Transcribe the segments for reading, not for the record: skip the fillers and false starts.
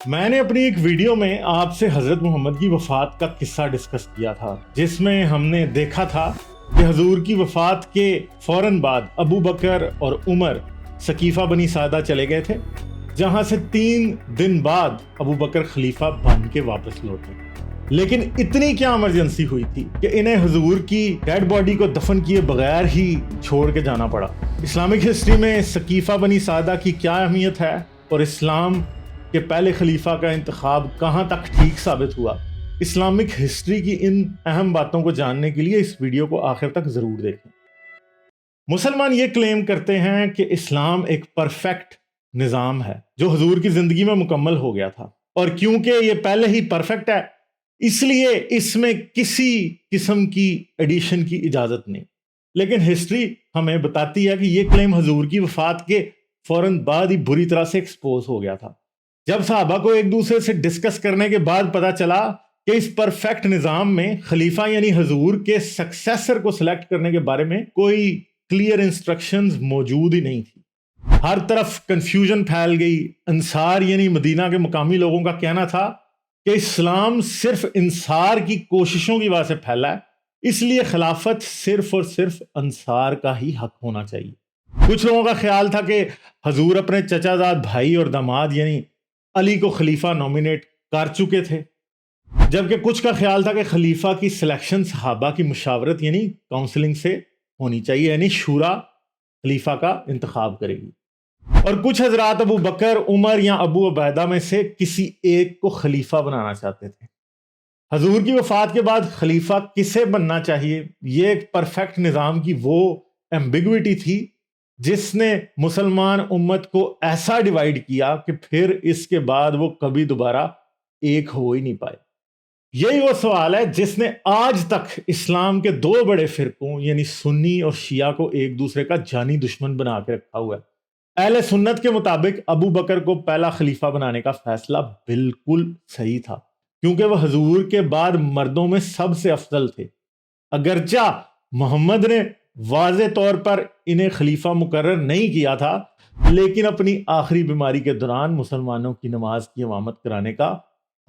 میں نے اپنی ایک ویڈیو میں آپ سے حضرت محمد کی وفات کا قصہ ڈسکس کیا تھا، جس میں ہم نے دیکھا تھا کہ حضور کی وفات کے فوراً بعد ابو بکر اور عمر سقیفہ بنی سعدہ چلے گئے تھے، جہاں سے 3 دن بعد ابو بکر خلیفہ بن کے واپس لوٹے۔ لیکن اتنی کیا ایمرجنسی ہوئی تھی کہ انہیں حضور کی ڈیڈ باڈی کو دفن کیے بغیر ہی چھوڑ کے جانا پڑا۔ اسلامک ہسٹری میں سقیفہ بنی سعدہ کی کیا اہمیت ہے اور اسلام کہ پہلے خلیفہ کا انتخاب کہاں تک ٹھیک ثابت ہوا، اسلامک ہسٹری کی ان اہم باتوں کو جاننے کے لیے اس ویڈیو کو آخر تک ضرور دیکھیں۔ مسلمان یہ کلیم کرتے ہیں کہ اسلام ایک پرفیکٹ نظام ہے جو حضور کی زندگی میں مکمل ہو گیا تھا، اور کیونکہ یہ پہلے ہی پرفیکٹ ہے اس لیے اس میں کسی قسم کی ایڈیشن کی اجازت نہیں۔ لیکن ہسٹری ہمیں بتاتی ہے کہ یہ کلیم حضور کی وفات کے فوراً بعد ہی بری طرح سے ایکسپوز ہو گیا تھا، جب صحابہ کو ایک دوسرے سے ڈسکس کرنے کے بعد پتا چلا کہ اس پرفیکٹ نظام میں خلیفہ یعنی حضور کے سکسیسر کو سلیکٹ کرنے کے بارے میں کوئی کلیئر انسٹرکشنز موجود ہی نہیں تھی۔ ہر طرف کنفیوژن پھیل گئی۔ انصار یعنی مدینہ کے مقامی لوگوں کا کہنا تھا کہ اسلام صرف انصار کی کوششوں کی وجہ سے پھیلا ہے، اس لیے خلافت صرف اور صرف انصار کا ہی حق ہونا چاہیے۔ کچھ لوگوں کا خیال تھا کہ حضور اپنے چچا زاد بھائی اور داماد یعنی علی کو خلیفہ نومینیٹ کر چکے تھے، جبکہ کچھ کا خیال تھا کہ خلیفہ کی سلیکشن صحابہ کی مشاورت یعنی کاؤنسلنگ سے ہونی چاہیے، یعنی شورا خلیفہ کا انتخاب کرے گی، اور کچھ حضرات ابو بکر، عمر یا ابو عبیدہ میں سے کسی ایک کو خلیفہ بنانا چاہتے تھے۔ حضور کی وفات کے بعد خلیفہ کسے بننا چاہیے، یہ ایک پرفیکٹ نظام کی وہ ایمبیگوٹی تھی جس نے مسلمان امت کو ایسا ڈیوائیڈ کیا کہ پھر اس کے بعد وہ کبھی دوبارہ ایک ہو ہی نہیں پائے۔ یہی وہ سوال ہے جس نے آج تک اسلام کے 2 بڑے فرقوں یعنی سنی اور شیعہ کو ایک دوسرے کا جانی دشمن بنا کے رکھا ہوا ہے۔ اہل سنت کے مطابق ابو بکر کو پہلا خلیفہ بنانے کا فیصلہ بالکل صحیح تھا، کیونکہ وہ حضور کے بعد مردوں میں سب سے افضل تھے۔ اگرچہ محمد نے واضح طور پر انہیں خلیفہ مقرر نہیں کیا تھا، لیکن اپنی آخری بیماری کے دوران مسلمانوں کی نماز کی امامت کرانے کا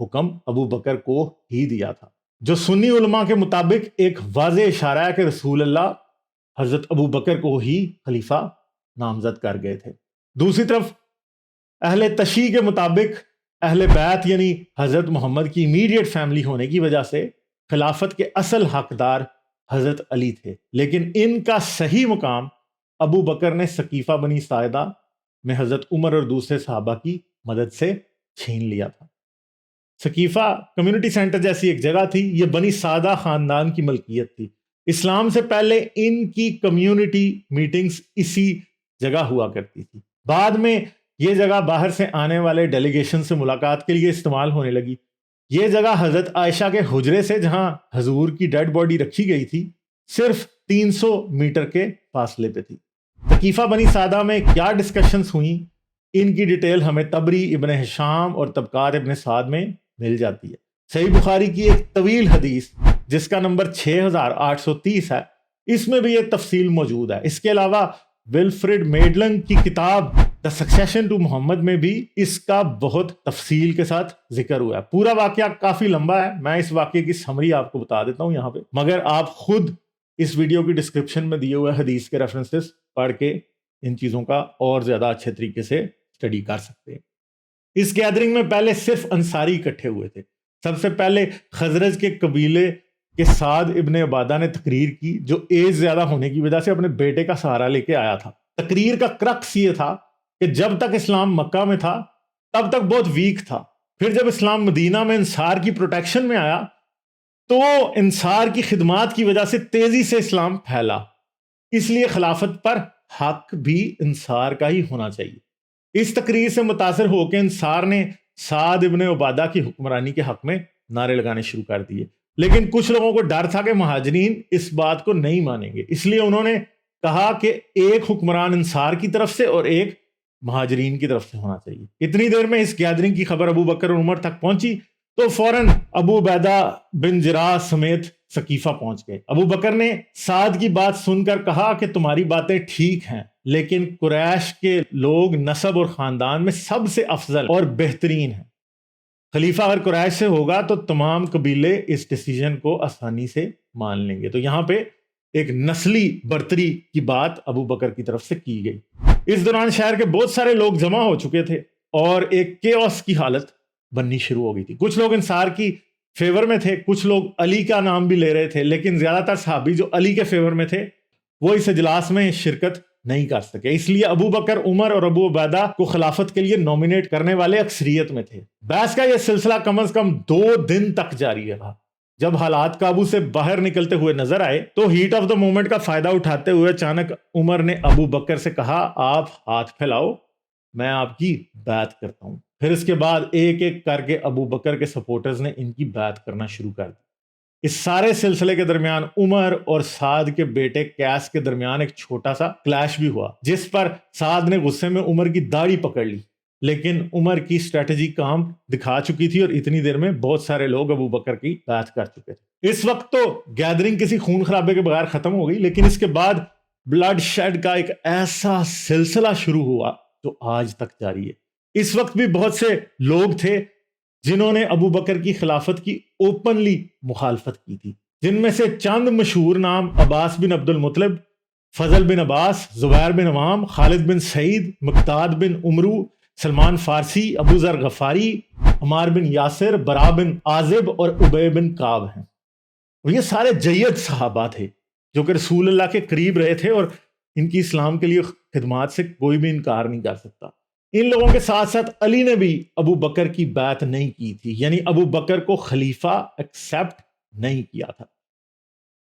حکم ابو بکر کو ہی دیا تھا، جو سنی علماء کے مطابق ایک واضح اشارہ ہے کہ رسول اللہ حضرت ابو بکر کو ہی خلیفہ نامزد کر گئے تھے۔ دوسری طرف اہل تشیع کے مطابق اہل بیت یعنی حضرت محمد کی امیڈیٹ فیملی ہونے کی وجہ سے خلافت کے اصل حقدار حضرت علی تھے، لیکن ان کا صحیح مقام ابو بکر نے سقیفہ بنی سعدہ میں حضرت عمر اور دوسرے صحابہ کی مدد سے چھین لیا تھا۔ سقیفہ کمیونٹی سینٹر جیسی ایک جگہ تھی، یہ بنی سعدہ خاندان کی ملکیت تھی۔ اسلام سے پہلے ان کی کمیونٹی میٹنگز اسی جگہ ہوا کرتی تھی۔ بعد میں یہ جگہ باہر سے آنے والے ڈیلیگیشن سے ملاقات کے لیے استعمال ہونے لگی۔ یہ جگہ حضرت عائشہ کے حجرے سے جہاں حضور کی ڈیڈ باڈی رکھی گئی تھی صرف 300 میٹر کے فاصلے پہ تھی۔ سقیفہ بنی سعدہ میں کیا ڈسکشنز ہوئیں، ان کی ڈیٹیل ہمیں طبری، ابن ہشام اور طبقات ابن سعد میں مل جاتی ہے۔ صحیح بخاری کی ایک طویل حدیث جس کا نمبر 6830 ہے، اس میں بھی یہ تفصیل موجود ہے۔ اس کے علاوہ ولفریڈ میڈلنگ کی کتاب دا سکسیشن ٹو محمد میں بھی اس کا بہت تفصیل کے ساتھ ذکر ہوا ہے۔ پورا واقعہ کافی لمبا ہے، میں اس واقعے کی سمری آپ کو بتا دیتا ہوں یہاں پہ، مگر آپ خود اس ویڈیو کی ڈسکرپشن میں دیے ہوئے حدیث کے ریفرنسز پڑھ کے ان چیزوں کا اور زیادہ اچھے طریقے سے اسٹڈی کر سکتے ہیں۔ اس گیدرنگ میں پہلے صرف انصاری اکٹھے ہوئے تھے۔ سب سے پہلے خزرج کے قبیلے کے سعد ابن عبادہ نے تقریر کی، جو ایج زیادہ ہونے کی وجہ سے اپنے بیٹے کا سہارا لے کے آیا تھا۔ تقریر کا کرکس یہ تھا کہ جب تک اسلام مکہ میں تھا تب تک بہت ویک تھا، پھر جب اسلام مدینہ میں انصار کی پروٹیکشن میں آیا تو انصار کی خدمات کی وجہ سے تیزی سے اسلام پھیلا، اس لیے خلافت پر حق بھی انصار کا ہی ہونا چاہیے۔ اس تقریر سے متاثر ہو کے انصار نے سعد ابن عبادہ کی حکمرانی کے حق میں نعرے لگانے شروع کر دیے، لیکن کچھ لوگوں کو ڈر تھا کہ مہاجرین اس بات کو نہیں مانیں گے، اس لیے انہوں نے کہا کہ ایک حکمران انصار کی طرف سے اور ایک مہاجرین کی طرف سے ہونا چاہیے۔ اتنی دیر میں اس گیدرنگ کی خبر ابو بکر اور عمر تک پہنچی تو فوراً ابو عبیدہ بن جراح سمیت سقیفہ پہنچ گئے۔ ابو بکر نے سعد کی بات سن کر کہا کہ تمہاری باتیں ٹھیک ہیں، لیکن قریش کے لوگ نسب اور خاندان میں سب سے افضل اور بہترین ہیں، خلیفہ اگر قریش سے ہوگا تو تمام قبیلے اس ڈیسیجن کو آسانی سے مان لیں گے۔ تو یہاں پہ ایک نسلی برتری کی بات ابو بکر کی طرف سے کی گئی۔ اس دوران شہر کے بہت سارے لوگ جمع ہو چکے تھے اور ایک کیوس کی حالت بننی شروع ہو گئی تھی۔ کچھ لوگ انصار کی فیور میں تھے، کچھ لوگ علی کا نام بھی لے رہے تھے، لیکن زیادہ تر صحابی جو علی کے فیور میں تھے وہ اس اجلاس میں شرکت نہیں کر سکے۔ اس لیے ابو بکر، عمر اور ابو عبیدہ کو خلافت کے لیے نومینیٹ کرنے والے اکثریت میں تھے۔ بحث کا یہ سلسلہ کم از کم 2 دن تک جاری رہا۔ جب حالات قابو سے باہر نکلتے ہوئے نظر آئے تو ہیٹ آف دا مومنٹ کا فائدہ اٹھاتے ہوئے اچانک عمر نے ابو بکر سے کہا، آپ ہاتھ پھیلاؤ، میں آپ کی بیعت کرتا ہوں۔ پھر اس کے بعد ایک ایک کر کے ابو بکر کے سپورٹرز نے ان کی بیعت کرنا شروع کر دی۔ اس سارے سلسلے کے درمیان عمر اور سعد کے بیٹے قیس کے درمیان ایک چھوٹا سا کلیش بھی ہوا، جس پر سعد نے غصے میں عمر کی داڑھی پکڑ لی، لیکن عمر کی اسٹریٹجی کام دکھا چکی تھی اور اتنی دیر میں بہت سارے لوگ ابو بکر کی بیعت کر چکے تھے۔ اس وقت تو گیدرنگ کسی خون خرابے کے بغیر ختم ہو گئی، لیکن اس کے بعد بلڈ شیڈ کا ایک ایسا سلسلہ شروع ہوا جو آج تک جاری ہے۔ اس وقت بھی بہت سے لوگ تھے جنہوں نے ابو بکر کی خلافت کی اوپنلی مخالفت کی تھی، جن میں سے چند مشہور نام عباس بن عبد المطلب، فضل بن عباس، زبیر بن عوام، خالد بن سعید، مقداد بن عمرو، سلمان فارسی، ابو ذر غفاری، عمار بن یاسر، برا بن عازب اور ابی بن کعب ہیں۔ اور یہ سارے جید صحابہ تھے جو کہ رسول اللہ کے قریب رہے تھے اور ان کی اسلام کے لیے خدمات سے کوئی بھی انکار نہیں کر سکتا۔ ان لوگوں کے ساتھ ساتھ علی نے بھی ابو بکر کی بیعت نہیں کی تھی، یعنی ابو بکر کو خلیفہ ایکسیپٹ نہیں کیا تھا۔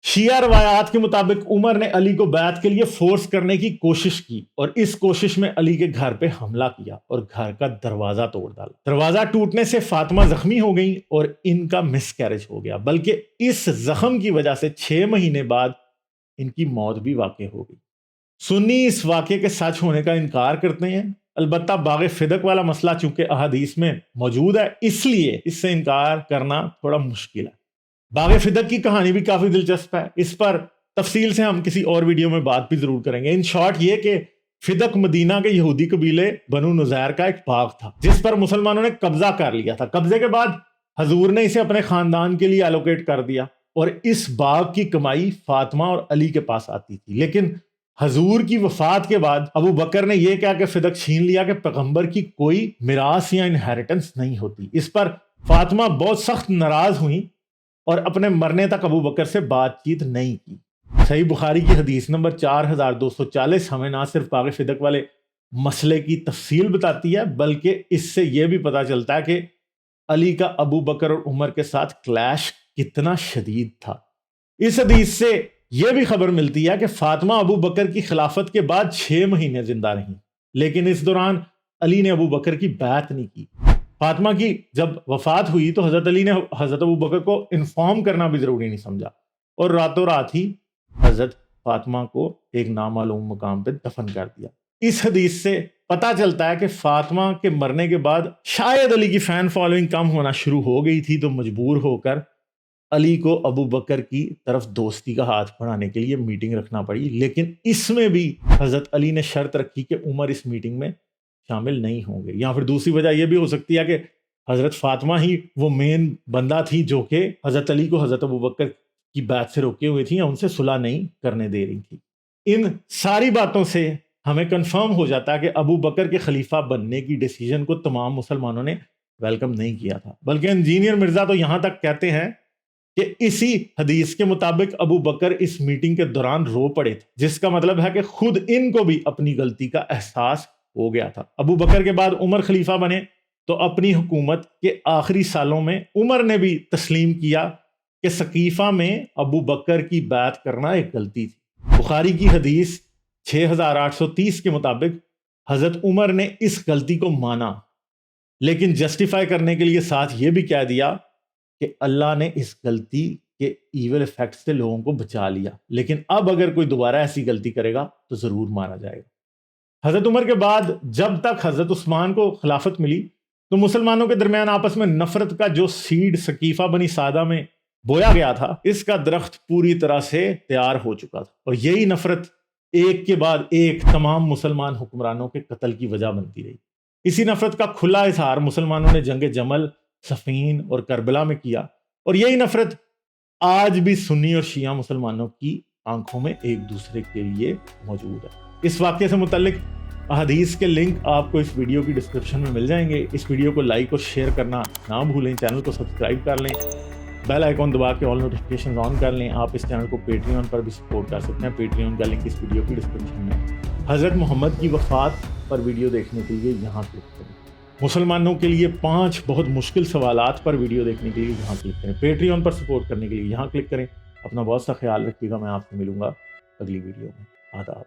شیعہ روایات کے مطابق عمر نے علی کو بیعت کے لیے فورس کرنے کی کوشش کی اور اس کوشش میں علی کے گھر پہ حملہ کیا اور گھر کا دروازہ توڑ ڈالا۔ دروازہ ٹوٹنے سے فاطمہ زخمی ہو گئیں اور ان کا مس کیریج ہو گیا، بلکہ اس زخم کی وجہ سے 6 مہینے بعد ان کی موت بھی واقع ہو گئی۔ سنی اس واقعے کے سچ ہونے کا انکار کرتے ہیں، البتہ باغ فدق والا مسئلہ چونکہ احادیث میں موجود ہے، اس لیے اس سے انکار کرنا تھوڑا مشکل ہے۔ باغ فدق کی کہانی بھی کافی دلچسپ ہے، اس پر تفصیل سے ہم کسی اور ویڈیو میں بات بھی ضرور کریں گے۔ ان شارٹ یہ کہ فدق مدینہ کے یہودی قبیلے بنو نذیر کا ایک باغ تھا جس پر مسلمانوں نے قبضہ کر لیا تھا۔ قبضے کے بعد حضور نے اسے اپنے خاندان کے لیے الوکیٹ کر دیا اور اس باغ کی کمائی فاطمہ اور علی کے پاس آتی تھی، لیکن حضور کی وفات کے بعد ابو بکر نے یہ کہا کہ فدق چھین لیا کہ پیغمبر کی کوئی میراث یا انہیریٹنس نہیں ہوتی۔ اس پر فاطمہ بہت سخت ناراض ہوئیں اور اپنے مرنے تک ابو بکر سے بات چیت نہیں کی۔ صحیح بخاری کی حدیث نمبر 4240 ہمیں نہ صرف باغ فدق والے مسئلے کی تفصیل بتاتی ہے، بلکہ اس سے یہ بھی پتہ چلتا ہے کہ علی کا ابو بکر اور عمر کے ساتھ کلیش کتنا شدید تھا۔ اس حدیث سے یہ بھی خبر ملتی ہے کہ فاطمہ ابو بکر کی خلافت کے بعد 6 مہینے زندہ رہیں، لیکن اس دوران علی نے ابو بکر کی بیعت نہیں کی۔ فاطمہ کی جب وفات ہوئی تو حضرت علی نے حضرت ابو بکر کو انفارم کرنا بھی ضروری نہیں سمجھا اور راتوں رات ہی حضرت فاطمہ کو ایک نامعلوم مقام پہ دفن کر دیا۔ اس حدیث سے پتہ چلتا ہے کہ فاطمہ کے مرنے کے بعد شاید علی کی فین فالوئنگ کم ہونا شروع ہو گئی تھی، تو مجبور ہو کر علی کو ابو بکر کی طرف دوستی کا ہاتھ بڑھانے کے لیے میٹنگ رکھنا پڑی، لیکن اس میں بھی حضرت علی نے شرط رکھی کہ عمر اس میٹنگ میں شامل نہیں ہوں گے۔ یا پھر دوسری وجہ یہ بھی ہو سکتی ہے کہ حضرت فاطمہ ہی وہ مین بندہ تھی جو کہ حضرت علی کو حضرت ابو بکر کی بیعت سے روکے ہوئے تھیں یا ان سے صلح نہیں کرنے دے رہی تھی۔ ان ساری باتوں سے ہمیں کنفرم ہو جاتا ہے کہ ابو بکر کے خلیفہ بننے کی ڈیسیجن کو تمام مسلمانوں نے ویلکم نہیں کیا تھا، بلکہ انجینئر مرزا تو یہاں تک کہتے ہیں کہ اسی حدیث کے مطابق ابو بکر اس میٹنگ کے دوران رو پڑے تھے، جس کا مطلب ہے کہ خود ان کو بھی اپنی غلطی کا احساس ہو گیا تھا۔ ابو بکر کے بعد عمر خلیفہ بنے تو اپنی حکومت کے آخری سالوں میں عمر نے بھی تسلیم کیا کہ سقیفہ میں ابو بکر کی بیعت کرنا ایک غلطی تھی۔ بخاری کی حدیث 6830 کے مطابق حضرت عمر نے اس غلطی کو مانا، لیکن جسٹیفائی کرنے کے لیے ساتھ یہ بھی کہہ دیا کہ اللہ نے اس غلطی کے ایول ایفیکٹ سے لوگوں کو بچا لیا، لیکن اب اگر کوئی دوبارہ ایسی غلطی کرے گا تو ضرور مارا جائے گا۔ حضرت عمر کے بعد جب تک حضرت عثمان کو خلافت ملی تو مسلمانوں کے درمیان آپس میں نفرت کا جو سیڈ سقیفہ بنی سعدہ میں بویا گیا تھا، اس کا درخت پوری طرح سے تیار ہو چکا تھا، اور یہی نفرت ایک کے بعد ایک تمام مسلمان حکمرانوں کے قتل کی وجہ بنتی رہی۔ اسی نفرت کا کھلا اظہار مسلمانوں نے جنگ جمل، صفین اور کربلا میں کیا، اور یہی نفرت آج بھی سنی اور شیعہ مسلمانوں کی آنکھوں میں ایک دوسرے کے لیے موجود ہے۔ اس واقعے سے متعلق احادیث کے لنک آپ کو اس ویڈیو کی ڈسکرپشن میں مل جائیں گے۔ اس ویڈیو کو لائک اور شیئر کرنا نہ بھولیں، چینل کو سبسکرائب کر لیں، بیل آئیکن دبا کے آل نوٹیفیکیشن آن کر لیں۔ آپ اس چینل کو پیٹریون پر بھی سپورٹ کر سکتے ہیں، پیٹریون کا لنک اس ویڈیو کی ڈسکرپشن میں۔ حضرت محمد کی وفات پر ویڈیو دیکھنے کے لیے یہاں کلک کریں۔ مسلمانوں کے لیے 5 بہت مشکل سوالات پر ویڈیو دیکھنے کے لیے یہاں کلک کریں۔ پیٹریون پر سپورٹ کرنے کے لیے یہاں کلک کریں۔ اپنا بہت سا خیال رکھیے گا، میں آپ سے ملوں گا اگلی ویڈیو میں۔ آداب۔